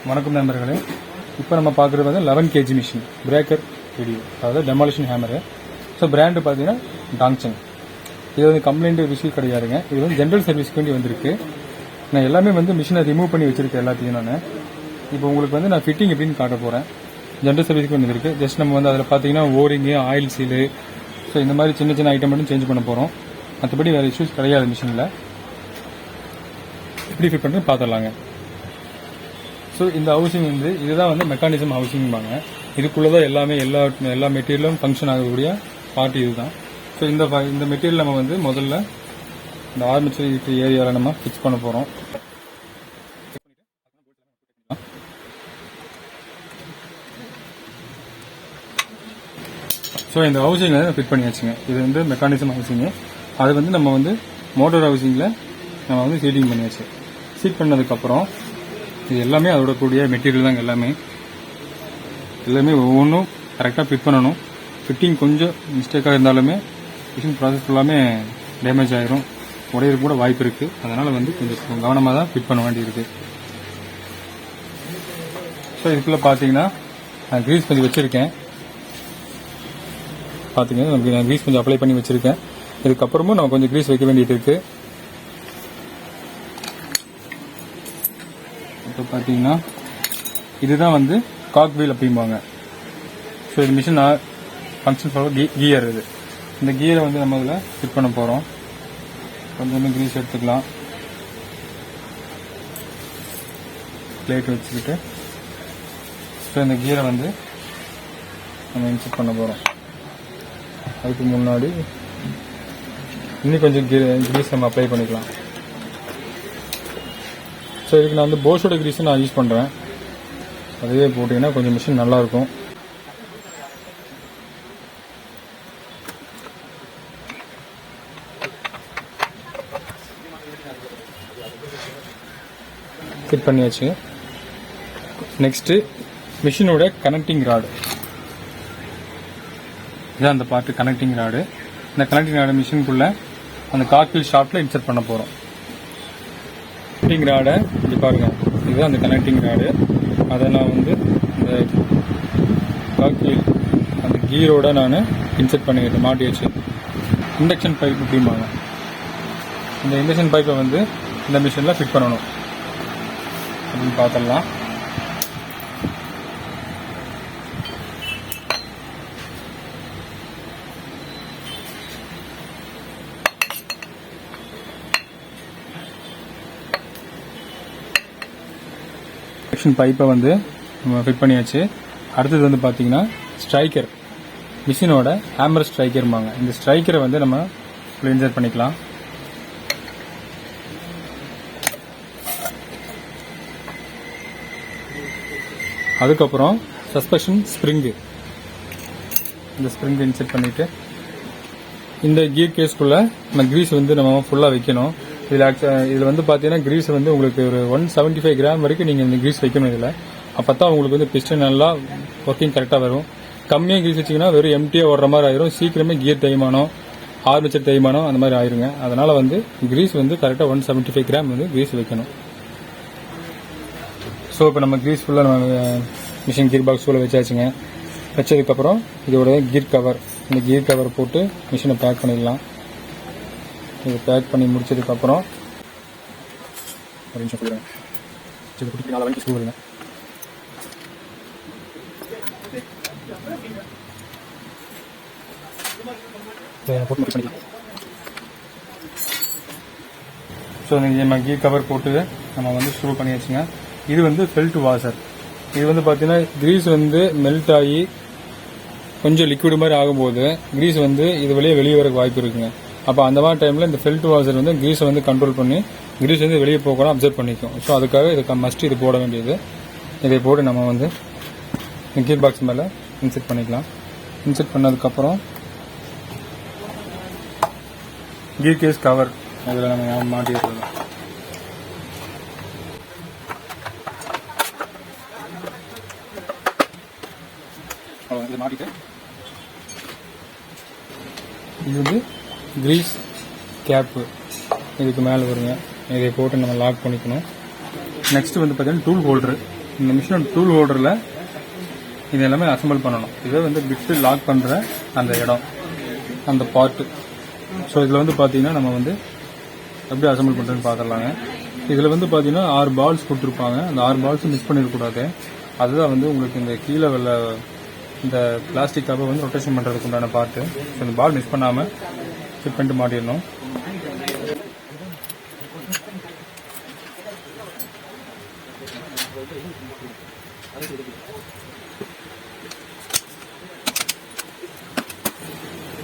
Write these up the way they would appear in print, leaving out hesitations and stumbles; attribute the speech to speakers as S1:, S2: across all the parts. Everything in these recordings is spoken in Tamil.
S1: வணக்கம் நண்பர்களே. இப்போ நம்ம பார்க்குறது வந்து 11 kg மிஷின் பிரேக்கர் வீடியோ, அதாவது டெமாலிஷன் ஹேமரு. ஸோ பிராண்டு பார்த்தீங்கன்னா டாங்சன். இது வந்து கம்ப்ளைண்ட் விஷயம் கிடையாதுங்க. இது வந்து ஜென்ரல் சர்வீஸ்க்கு வேண்டி வந்திருக்கு. நான் எல்லாமே வந்து மிஷினை ரிமூவ் பண்ணி வச்சிருக்கேன் எல்லாத்தையும். நான் இப்போ உங்களுக்கு வந்து நான் ஃபிட்டிங் எப்படின்னு காட்ட போகிறேன். ஜென்ரல் சர்வீஸ்க்கு வேண்டி இருக்குது. ஜஸ்ட் நம்ம வந்து அதில் பார்த்தீங்கன்னா ஓரிங்கு, ஆயில் சீலு, ஸோ இந்த மாதிரி சின்ன சின்ன ஐட்டம் மட்டும் சேஞ்ச் பண்ண போகிறோம். மற்றபடி வேறு இஷ்யூஸ் கிடையாது மிஷினில். எப்படி ஃபிட் பண்ணுறது பார்த்துடலாங்க. ஸோ இந்த ஹவுசிங் வந்து இதுதான் வந்து மெக்கானிசம் ஹவுசிங்பாங்க. இதுக்குள்ளே தான் எல்லா மெட்டீரியலும் ஃபங்க்ஷன் ஆகக்கூடிய பார்ட் இது தான். ஸோ இந்த மெட்டீரியல் நம்ம வந்து முதல்ல இந்த ஆர்மேச்சர் ஏரியாவில் நம்ம ஃபிக்ஸ் பண்ண போகிறோம். ஸோ இந்த ஹவுசிங்கில் ஃபிட் பண்ணியாச்சுங்க. இது வந்து மெக்கானிசம் ஹவுசிங்கு. அது வந்து நம்ம வந்து மோட்டர் ஹவுசிங்கில் நம்ம வந்து சீட்டிங் பண்ணியாச்சு. சீட் பண்ணதுக்கப்புறம் இது எல்லாமே அதோட கூடிய மெட்டீரியல் தாங்க. எல்லாமே ஒவ்வொன்றும் கரெக்டாக ஃபிட் பண்ணணும். ஃபிட்டிங் கொஞ்சம் மிஸ்டேக்காக இருந்தாலுமே மிஷின் ப்ராசஸ் ஃபுல்லாமே டேமேஜ் ஆகிரும், உடையிறதுக்கு கூட வாய்ப்பு இருக்குது. அதனால் வந்து கொஞ்சம் கவனமாக தான் ஃபிட் பண்ண வேண்டியிருக்கு. ஸோ இதுக்குள்ளே பார்த்தீங்கன்னா நான் க்ரீஸ் கொஞ்சம் வச்சுருக்கேன். பார்த்தீங்கன்னா நான் க்ரீஸ் கொஞ்சம் அப்ளை பண்ணி வச்சுருக்கேன். இதுக்கப்புறமும் நம்ம கொஞ்சம் க்ரீஸ் வைக்க வேண்டியது இருக்குது. இப்போ பார்த்தீங்கன்னா இதுதான் வந்து காக் வீல் அப்படிம்பாங்க. ஸோ இது மிஷின் ஃபங்க்ஷன் ஃபார் கியர். இந்த கியரை வந்து நம்ம இதில் ஃபிட் பண்ண போகிறோம். கொஞ்சம் கிரீஸ் எடுத்துக்கலாம். பிளேட் வச்சுக்கிட்டு ஸோ இந்த கியரை வந்து நம்ம இன்செர்ட் பண்ண போகிறோம். அதுக்கு முன்னாடி இன்னும் கொஞ்சம் கிரீஸ் நம்ம அப்ளை பண்ணிக்கலாம். ஸோ இதுக்கு நான் வந்து போஷோட கிரீஸை நான் யூஸ் பண்ணுறேன். அதுவே போட்டிங்கன்னா கொஞ்சம் மிஷின் நல்லாயிருக்கும். ஃபிட் பண்ணியாச்சு. நெக்ஸ்ட்டு மிஷினோட கனெக்டிங் ராடு. இதான் அந்த பார்ட்டு கனெக்டிங் ராடு. இந்த கனெக்டிங் ராடு மிஷினுக்குள்ளே அந்த காக்வீல் ஷாப்டில் இன்சர்ட் பண்ண போகிறோம். கனெக்டிங் ராடை இது பாருங்கள், இதுதான் அந்த கனெக்டிங் ராடு. அதை நான் வந்து இந்த காக்வீல் அந்த கீரோட நான் இன்சர்ட் பண்ணிக்கிட்டேன், மாட்டி வச்சு. இண்டக்ஷன் பைப் அப்படிம்பாங்க. இந்த இண்டக்ஷன் பைப்பை வந்து இந்த மிஷினில் ஃபிட் பண்ணணும் அப்படின்னு பார்த்துடலாம். பைப்பை வந்து நம்ம ஃபிட் பண்ணியாச்சு. அடுத்தது வந்து பார்த்தீங்கன்னா ஸ்ட்ரைக்கர், மிஷினோட ஹேமர் ஸ்ட்ரைக்கர்பாங்க. இந்த ஸ்ட்ரைக்கரை வந்து நம்ம இன்சர்ட் பண்ணிக்கலாம். அதுக்கப்புறம் சஸ்பென்ஷன் ஸ்ப்ரிங்கு, இந்த ஸ்ப்ரிங்கு இன்சர்ட் பண்ணிட்டு இந்த கியர் கேஸ்க்குள்ள நம்ம கிரீஸ் வந்து நம்ம ஃபுல்லாக வைக்கணும். இதில் வந்து பார்த்தீங்கன்னா கிரீஸ் வந்து உங்களுக்கு ஒரு 175 கிராம் வரைக்கும் நீங்கள் இந்த கிரீஸ் வைக்கணும். இதில் அப்போ தான் உங்களுக்கு வந்து பிஸ்டன் நல்லா ஒர்க்கிங் கரெக்டாக வரும். கம்மியாக கிரீஸ் வச்சிங்கன்னா வெறும் எம்டியாக ஓடுற மாதிரி ஆயிரும். சீக்கிரமே கியர் தேய்மானம், ஆர்மேச்சர் தேய்மானம் அந்த மாதிரி ஆயிருங்க. அதனால் வந்து கிரீஸ் வந்து கரெக்டாக 175 கிராம் வந்து கிரீஸ் வைக்கணும். ஸோ இப்போ நம்ம கிரீஸ் ஃபுல்லாக நம்ம மிஷின் கியர் பாக்ஸ் ஃபுல்லாக வச்சாச்சுங்க. வச்சதுக்கப்புறம் இதோட கியர் கவர், இந்த கியர் கவர் போட்டு மிஷினை பேக் பண்ணிடலாம். இது பேக் பண்ணி முடிச்சதுக்கப்புறம் ஒரு நிமிஷம் சொல்லுறேன். ஸோ நம்ம கீர் கவர் போட்டு நம்ம வந்து ஸ்க்ரூ பண்ணி வச்சுங்க. இது வந்து ஃபெல்ட் வாஷர். இது வந்து பார்த்தீங்கன்னா கிரீஸ் வந்து மெல்ட் ஆகி கொஞ்சம் லிக்விட் மாதிரி ஆகும்போது கிரீஸ் வந்து இது வெளியே வரக்கு வாய்ப்பு இருக்குங்க. அப்போ அந்த மாதிரி டைமில் இந்த ஃபெல்ட் வாஷர் வந்து கிரீஸை வந்து கண்ட்ரோல் பண்ணி கிரீஸ் வந்து வெளியே போகலாம் அப்சர்வ் பண்ணிக்கும். ஸோ அதுக்காக இதுக்கு மஸ்ட் இது போட வேண்டியது. இதை போட்டு நம்ம வந்து கீர் பாக்ஸ் மேலே இன்செர்ட் பண்ணிக்கலாம். இன்செர்ட் பண்ணதுக்கப்புறம் கீர் கேஸ் கவர் அதில் நம்ம மாட்டி வைக்கலாம். இதை மாட்டிட்டு இது வந்து கிரீஸ் கேப்பு இதுக்கு மேலே வருங்க. இதை போட்டு நம்ம லாக் பண்ணிக்கணும். நெக்ஸ்ட் வந்து பார்த்தீங்கன்னா டூல் ஹோல்டரு. இந்த மிஷினோட டூல் ஹோல்டரில் இது எல்லாமே அசம்பிள் பண்ணணும். இதை வந்து பிட்டு லாக் பண்ணுற அந்த இடம், அந்த பார்ட்டு. ஸோ இதில் வந்து பார்த்தீங்கன்னா நம்ம வந்து எப்படி அசம்பிள் பண்ணுறதுன்னு பார்த்துடலாங்க. இதில் வந்து பார்த்தீங்கன்னா 6 பால்ஸ் கொடுத்துருப்பாங்க. அந்த 6 பால்ஸும் மிஸ் பண்ணிடக்கூடாது. அதுதான் வந்து உங்களுக்கு இந்த கீழே உள்ள இந்த பிளாஸ்டிக் கப்பை வந்து ரொட்டேஷன் பண்ணுறதுக்கு உண்டான பார்ட்டு. ஸோ இந்த பால் மிஸ் பண்ணாமல் ஃபிட் பண்ணிட்டு மாட்டிடணும்.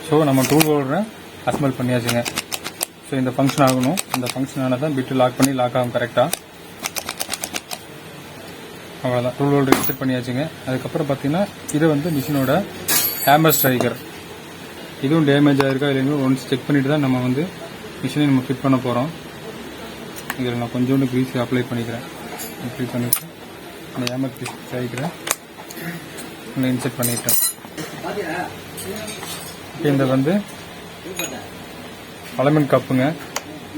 S1: ஸோ நம்ம டூல் ஹோல்டரை அசம்பிள் பண்ணியாச்சுங்க. ஸோ இந்த ஃபங்க்ஷன் ஆகணும். இந்த ஃபங்க்ஷன் ஆனால் தான் பிட்டு லாக் பண்ணி லாக் ஆகும் கரெக்டாக. அவ்வளோதான், டூல் ஹோல்டர் செட் பண்ணியாச்சுங்க. அதுக்கப்புறம் பார்த்தீங்கன்னா இது வந்து மிஷினோட ஹேமர் ஸ்ட்ரைக்கர். இதுவும் டேமேஜ் ஆகிருக்கா இல்லைங்களோ ஒன்ஸ் செக் பண்ணிட்டு தான் நம்ம வந்து மிஷினை நம்ம ஃபிட் பண்ண போகிறோம். இதில் நான் கொஞ்சோண்டு க்ரீஸ் அப்ளை பண்ணிக்கிறேன். அப்ளை பண்ணிவிட்டு இந்த ஹேமர் க்ரீஸ் ஸ்ட்ரைக்கரை இன்செர்ட் பண்ணிட்டேன். இந்த வந்து அலுமினியம் கப்புங்க.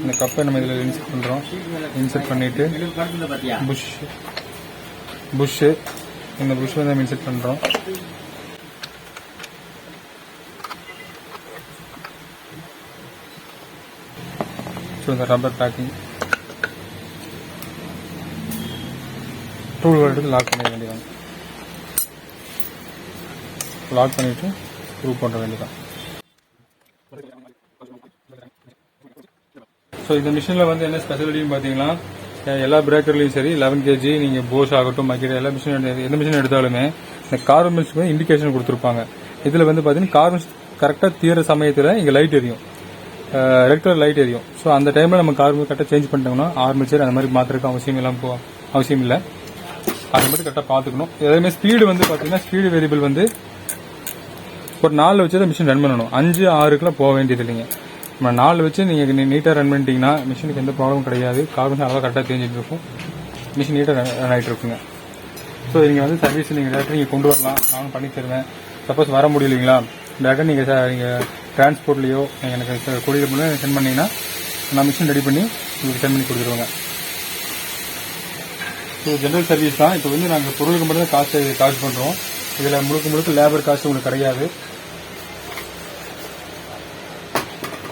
S1: இந்த கப்பை நம்ம இதில் இன்செர்ட் பண்ணுறோம். இன்செர்ட் பண்ணிவிட்டு புஷ்ஷு இந்த புஷ் வந்து நம்ம இன்செர்ட் பண்ணுறோம். ஸோ இந்த ரப்பர் பேக்கிங் டூல் எடுத்து லாக் பண்ணிட வேண்டியதான். லாக் பண்ணிவிட்டு ஸ்க்ரூ பண்ண வேண்டியதான். ஸோ இந்த மிஷினில் வந்து என்ன ஸ்பெஷாலிட்டின்னு பார்த்தீங்கன்னா, எல்லா பிரேக்கர்லையும் சரி 11 kg நீங்கள் போஷ் ஆகட்டும் மக்கிற எல்லா மிஷின் எந்த மிஷின் எடுத்தாலுமே இந்த கார்பன் மிஷினுக்கு வந்து இண்டிகேஷன் கொடுத்துருப்பாங்க. இதில் வந்து பார்த்தீங்கன்னா கார்பன் கரெக்டாக தீர சமயத்தில் இங்கே லைட் எரியும், ரெக்டர் லைட் எரியும். ஸோ அந்த டைமில் நம்ம கார்பன் கரெக்டாக சேஞ்ச் பண்ணிட்டோம்னா ஆர்மேச்சர் அந்த மாதிரி மாத்திரக்கு அவசியம் இல்லை. அதை மட்டும் கரெக்டாக பார்த்துக்கணும். அதேமாதிரி ஸ்பீடு வந்து பார்த்தீங்கன்னா ஸ்பீடு வேரியபிள் வந்து ஒரு 4 வச்சு தான் மிஷின் ரன் பண்ணணும். 5, 6க்குலாம் போக வேண்டியது இல்லைங்க. நம்ம 4 வச்சு நீங்கள் நீட்டாக ரன் பண்ணிட்டீங்கன்னா மிஷினுக்கு எந்த ப்ராப்ளமும் கிடையாது. கார்பன் அளவாக கரெக்டாக தேஞ்சிட்டு இருக்கும், மிஷின் நீட்டாக ரன் ஆகிட்டு இருக்குங்க. ஸோ நீங்கள் வந்து சர்வீஸ் நீங்கள் டேரக்டாக நீங்கள் கொண்டு வரலாம், நானும் பண்ணி தருவேன். சப்போஸ் வர முடியலைங்களா டேரக்டாக நீங்கள் டிரான்ஸ்போர்ட்லேயோ எனக்கு கொரியர் பண்ணி சென்ட் பண்ணிங்கன்னா நான் மிஷின் ரெடி பண்ணி உங்களுக்கு சென்ட் பண்ணி கொடுத்துருவேங்க. ஸோ ஜென்ரல் சர்வீஸ் தான். இப்போ வந்து நாங்கள் பொருளுக்கு மட்டும் தான் காசு சார்ஜ் பண்ணுறோம். இதில் முழுக்க லேபர் காசு உங்களுக்கு கிடையாது.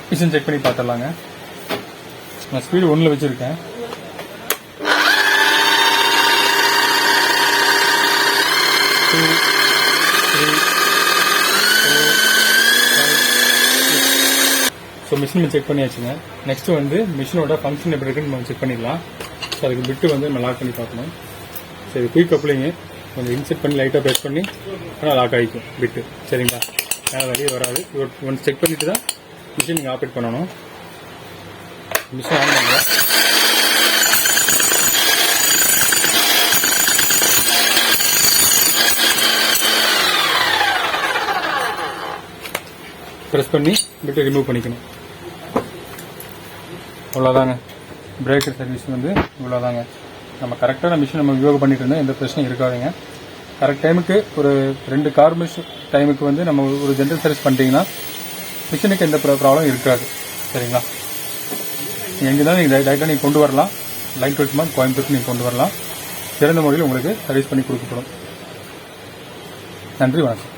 S1: மிஷின் செக் பண்ணி பார்த்துடலாங்க. நான் ஸ்பீடு 1ல் வச்சுருக்கேன். ஸோ மிஷின் செக் பண்ணியாச்சுங்க. நெக்ஸ்ட் வந்து மிஷினோட ஃபங்க்ஷன் எப்படி இருக்குன்னு நம்ம செக் பண்ணிடலாம். ஸோ அதுக்கு பிட்டு வந்து நம்ம லாக் பண்ணி பார்க்கணும். ஸோ இது குயிக் கப்ளிங்கு கொஞ்சம் இன்செர்ட் பண்ணி லைட்டாக ப்ரெஸ் பண்ணி ஆனால் லாக் ஆகிக்கும் பிட்டு. சரிங்களா, வேறு வெளியே வராது. ஒன்ஸ் செக் பண்ணிட்டு தான் மிஷின் நீங்கள் ஆப்ரேட் பண்ணணும். மிஷின் ஆன் பண்ணுங்க. ப்ரெஸ் பண்ணி பிட்டு ரிமூவ் பண்ணிக்கணும். அவ்வளோதாங்க. பிரேக்கர் சர்வீஸ் வந்து இவ்வளோதாங்க. நம்ம கரெக்டான மிஷின் நம்ம யோகா பண்ணிட்டு இருந்தால் எந்த பிரச்சனையும் இருக்காதுங்க. கரெக்ட் டைமுக்கு ஒரு 2 கார்பன்ஸ் டைமுக்கு வந்து நம்ம ஒரு ஜென்ரல் சர்வீஸ் பண்ணிட்டீங்கன்னா மிஷினுக்கு எந்த ப்ராப்ளம் இருக்காது. சரிங்களா, எங்கேதான் நீங்கள் டைரெக்டாக நீங்கள் கொண்டு வரலாம். லைன் டூல்ஸ் மாதிரி கோயம்புத்தூருக்கு நீங்கள் கொண்டு வரலாம். சிறந்த முறையில் உங்களுக்கு சர்வீஸ் பண்ணி கொடுக்கப்படும். நன்றி, வணக்கம்.